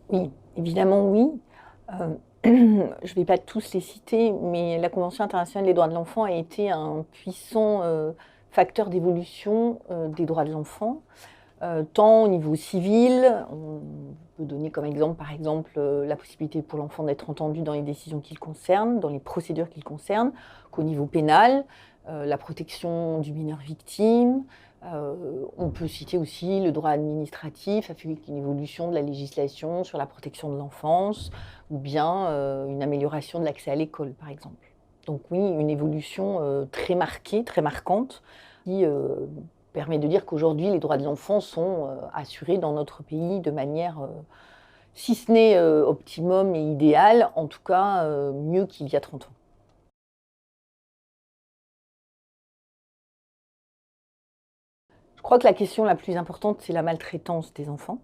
Oui, évidemment oui. Je ne vais pas tous les citer, mais la Convention internationale des droits de l'enfant a été un puissant, facteur d'évolution, des droits de l'enfant, tant au niveau civil, on peut donner comme exemple, par exemple, la possibilité pour l'enfant d'être entendu dans les décisions qui le concernent, dans les procédures qui le concernent, qu'au niveau pénal, la protection du mineur victime. On peut citer aussi le droit administratif avec une évolution de la législation sur la protection de l'enfance ou bien, une amélioration de l'accès à l'école, par exemple. Donc oui, une évolution, très marquée, très marquante qui, permet de dire qu'aujourd'hui les droits de l'enfant sont, assurés dans notre pays de manière, si ce n'est, optimum et idéale, en tout cas, mieux qu'il y a 30 ans. Je crois que la question la plus importante, c'est la maltraitance des enfants.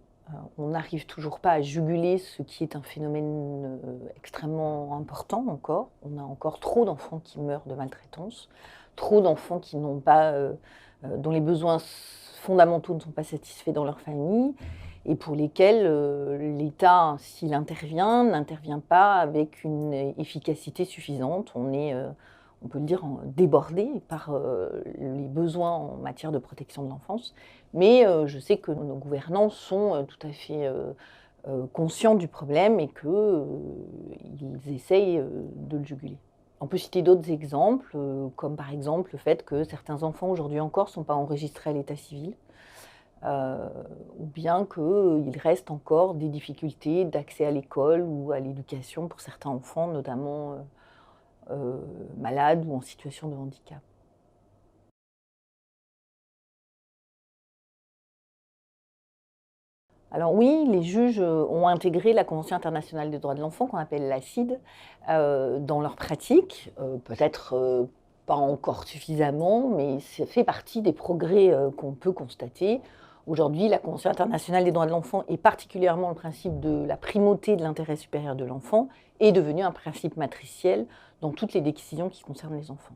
On n'arrive toujours pas à juguler ce qui est un phénomène, extrêmement important encore. On a encore trop d'enfants qui meurent de maltraitance, trop d'enfants qui n'ont pas, dont les besoins fondamentaux ne sont pas satisfaits dans leur famille et pour lesquels, l'État, s'il intervient, n'intervient pas avec une efficacité suffisante. On peut le dire, débordé par les besoins en matière de protection de l'enfance. Mais je sais que nos gouvernants sont tout à fait conscients du problème et qu'ils essayent de le juguler. On peut citer d'autres exemples, comme par exemple le fait que certains enfants aujourd'hui encore ne sont pas enregistrés à l'état civil, euh, ou bien qu'il reste encore des difficultés d'accès à l'école ou à l'éducation pour certains enfants, notamment malades ou en situation de handicap. Alors oui, les juges ont intégré la Convention internationale des droits de l'enfant, qu'on appelle la CID, dans leur pratique, peut-être pas encore suffisamment, mais ça fait partie des progrès qu'on peut constater. Aujourd'hui, la Convention internationale des droits de l'enfant, et particulièrement le principe de la primauté de l'intérêt supérieur de l'enfant, est devenu un principe matriciel dans toutes les décisions qui concernent les enfants.